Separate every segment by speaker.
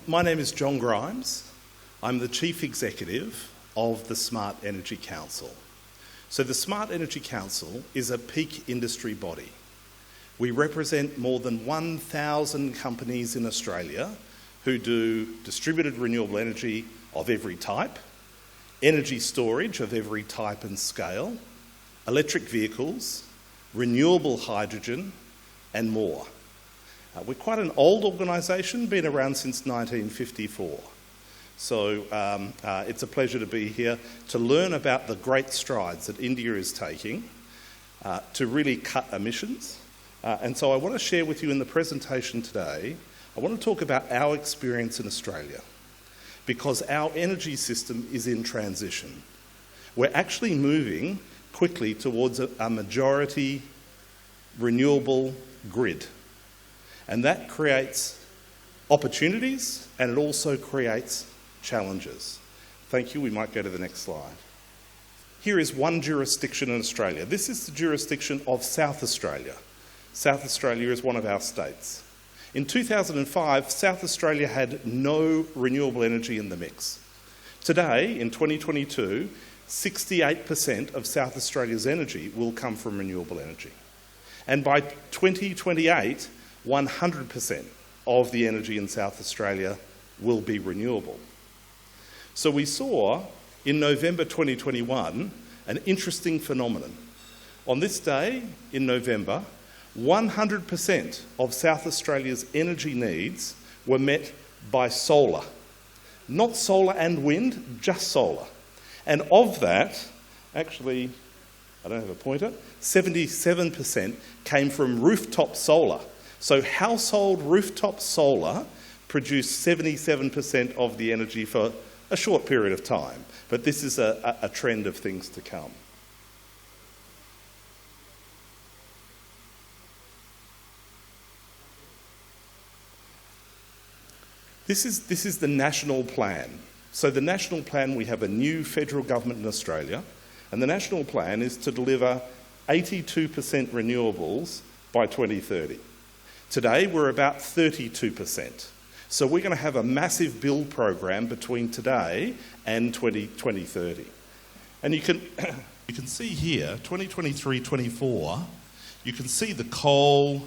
Speaker 1: My name is John Grimes. I'm the Chief Executive of the Smart Energy Council. So the Smart Energy Council is a peak industry body. We represent more than 1,000 companies in Australia who do distributed renewable energy of every type, energy storage of every type and scale, electric vehicles, renewable hydrogen, and more. We're quite an old organisation, been around since 1954. So it's a pleasure to be here to learn about the great strides that India is taking to really cut emissions. And so I want to share with you in the presentation today, I want to talk about our experience in Australia, because our energy system is in transition. We're actually moving quickly towards a majority renewable grid. And that creates opportunities and it also creates challenges. Thank you. We might go to the next slide. Here is one jurisdiction in Australia. This is the jurisdiction of South Australia. South Australia is one of our states. In 2005, South Australia had no renewable energy in the mix. Today, in 2022, 68% of South Australia's energy will come from renewable energy. And by 2028, 100% of the energy in South Australia will be renewable. So we saw in November 2021 an interesting phenomenon. On this day in November, 100% of South Australia's energy needs were met by solar. Not solar and wind, just solar. And of that, actually, I don't have a pointer, 77% came from rooftop solar. So household rooftop solar produced 77% of the energy for a short period of time. But this is a trend of things to come. This is the national plan. So the national plan, we have a new federal government in Australia, and the national plan is to deliver 82% renewables by 2030. Today, we're about 32%. So we're going to have a massive build program between today and 2030. And you can see here, 2023-24, you can see the coal,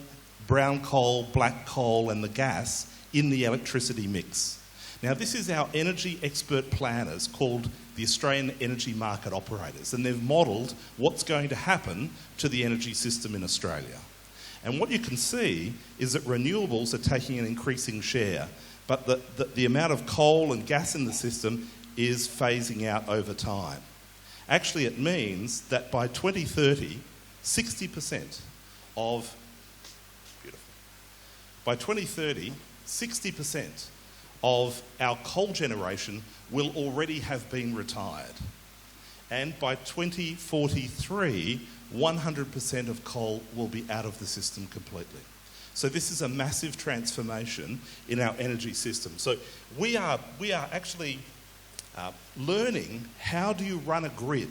Speaker 1: brown coal, black coal, and the gas in the electricity mix. Now, this is our energy expert planners called the Australian Energy Market Operators, and they've modelled what's going to happen to the energy system in Australia. And what you can see is that renewables are taking an increasing share, but the amount of coal and gas in the system is phasing out over time. Actually, it means that by 2030, 60% of... Beautiful. By 2030, 60% of our coal generation will already have been retired. And by 2043, 100% of coal will be out of the system completely. So this is a massive transformation in our energy system. So we are actually learning how do you run a grid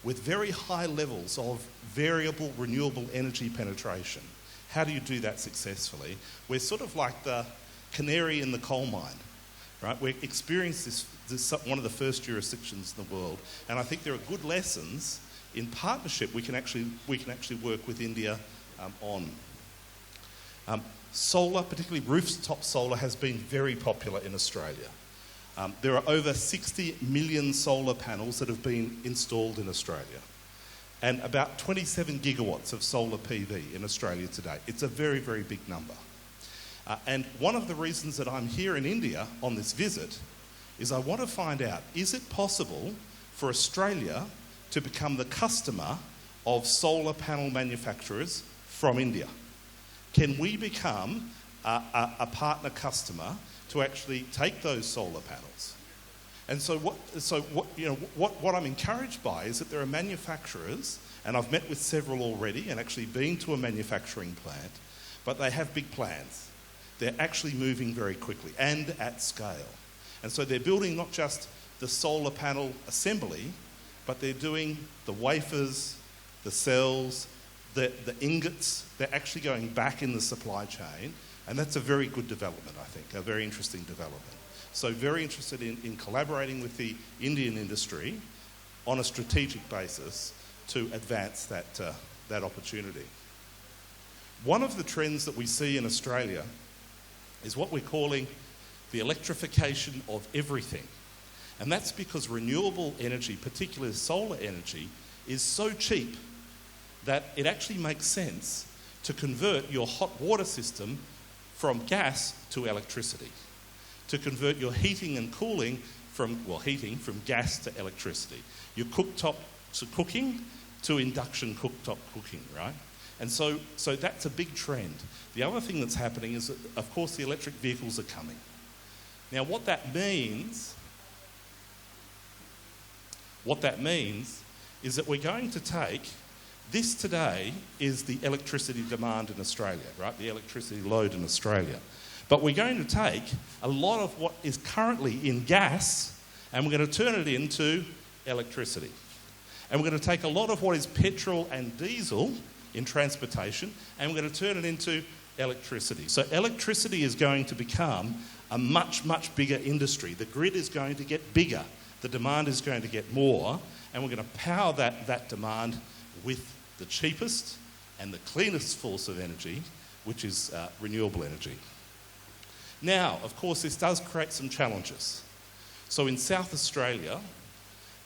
Speaker 1: with very high levels of variable renewable energy penetration. How do you do that successfully? We're sort of like the canary in the coal mine, right? We experienced this one of the first jurisdictions in the world, and I think there are good lessons in partnership we can actually work with India on. Solar, particularly rooftop solar, has been very popular in Australia. There are over 60 million solar panels that have been installed in Australia, and about 27 gigawatts of solar PV in Australia today. It's a very, very big number. And one of the reasons that I'm here in India on this visit is I want to find out, is it possible for Australia to become the customer of solar panel manufacturers from India? Can we become a partner customer to actually take those solar panels? And so what I'm encouraged by is that there are manufacturers, and I've met with several already and actually been to a manufacturing plant, but they have big plans. They're actually moving very quickly and at scale. And so they're building not just the solar panel assembly, but they're doing the wafers, the cells, the ingots. They're actually going back in the supply chain And that's a very good development, I think, a very interesting development. So very interested in collaborating with the Indian industry on a strategic basis to advance that opportunity. One of the trends that we see in Australia is what we're calling the electrification of everything. And that's because renewable energy, particularly solar energy, is so cheap that it actually makes sense to convert your hot water system from gas to electricity, to convert your heating and cooling from gas to electricity, your cooktop to cooking to induction cooktop cooking, right? And so that's a big trend. The other thing that's happening is that, of course, the electric vehicles are coming. Now, what that means is that we're going to take, this today is the electricity demand in Australia, right? The electricity load in Australia. But we're going to take a lot of what is currently in gas and we're going to turn it into electricity. And we're going to take a lot of what is petrol and diesel in transportation and we're going to turn it into electricity. So electricity is going to become a much, much bigger industry. The grid is going to get bigger. The demand is going to get more, and we're going to power that demand with the cheapest and the cleanest source of energy, which is renewable energy. Now, of course, this does create some challenges. So in South Australia,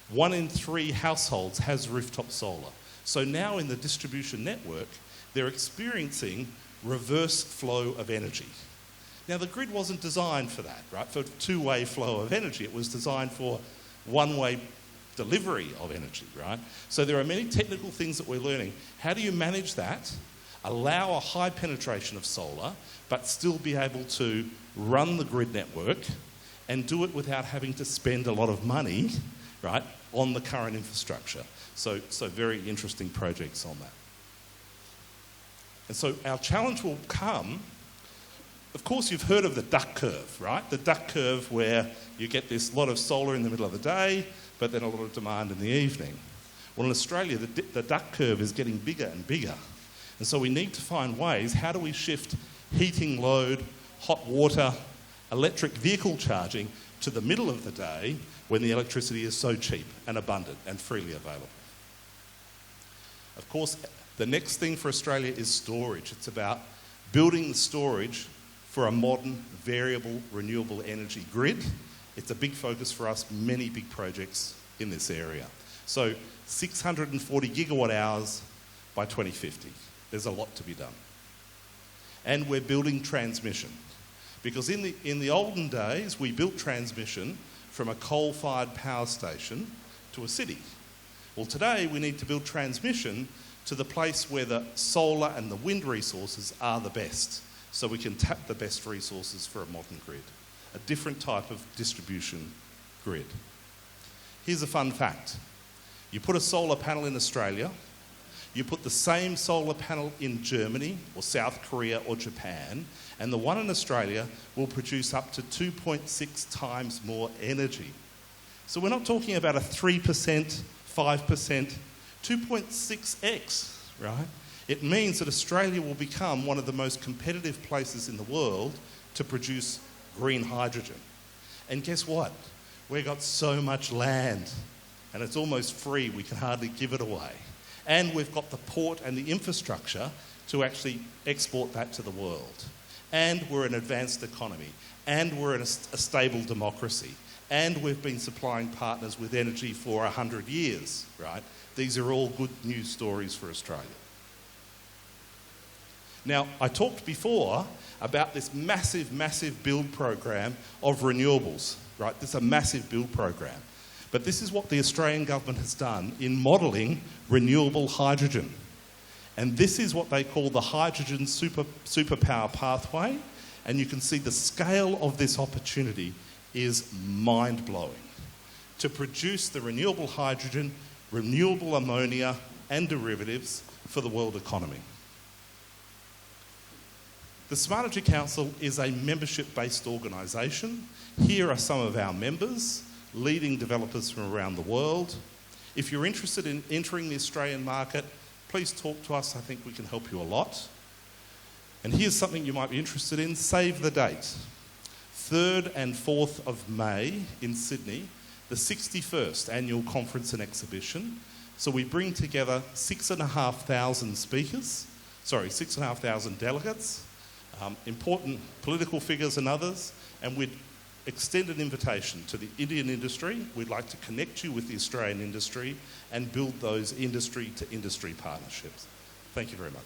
Speaker 1: 1 in 3 households has rooftop solar. So now in the distribution network, they're experiencing reverse flow of energy. Now, the grid wasn't designed for that, right? For two-way flow of energy. It was designed for one-way delivery of energy, right? So there are many technical things that we're learning. How do you manage that, allow a high penetration of solar, but still be able to run the grid network and do it without having to spend a lot of money, right, on the current infrastructure? So very interesting projects on that. And so our challenge will come. Of course, you've heard of the duck curve, right? The duck curve where you get this lot of solar in the middle of the day, but then a lot of demand in the evening. Well, in Australia, the duck curve is getting bigger and bigger. And so we need to find ways, how do we shift heating load, hot water, electric vehicle charging to the middle of the day when the electricity is so cheap and abundant and freely available? Of course, the next thing for Australia is storage. It's about building the storage for a modern, variable, renewable energy grid. It's a big focus for us, many big projects in this area. So 640 gigawatt hours by 2050. There's a lot to be done. And we're building transmission. Because in the olden days, we built transmission from a coal-fired power station to a city. Well, today we need to build transmission to the place where the solar and the wind resources are the best, so we can tap the best resources for a modern grid, a different type of distribution grid. Here's a fun fact. You put a solar panel in Australia, you put the same solar panel in Germany or South Korea or Japan, and the one in Australia will produce up to 2.6 times more energy. So we're not talking about a 3%, 5%, 2.6x, right? It means that Australia will become one of the most competitive places in the world to produce green hydrogen. And guess what? We've got so much land and it's almost free, we can hardly give it away. And we've got the port and the infrastructure to actually export that to the world. And we're an advanced economy. And we're in a stable democracy. And we've been supplying partners with energy for 100 years, right? These are all good news stories for Australia. Now, I talked before about this massive, massive build program of renewables, right? This is a massive build program. But this is what the Australian government has done in modelling renewable hydrogen. And this is what they call the hydrogen superpower pathway. And you can see the scale of this opportunity is mind-blowing. To produce the renewable hydrogen, renewable ammonia and derivatives for the world economy. The Smart Energy Council is a membership-based organisation. Here are some of our members, leading developers from around the world. If you're interested in entering the Australian market, please talk to us. I think we can help you a lot. And here's something you might be interested in. Save the date. 3rd and 4th of May in Sydney, the 61st Annual Conference and Exhibition. So we bring together 6,500 delegates, important political figures and others, and we'd extend an invitation to the Indian industry. We'd like to connect you with the Australian industry and build those industry-to-industry partnerships. Thank you very much.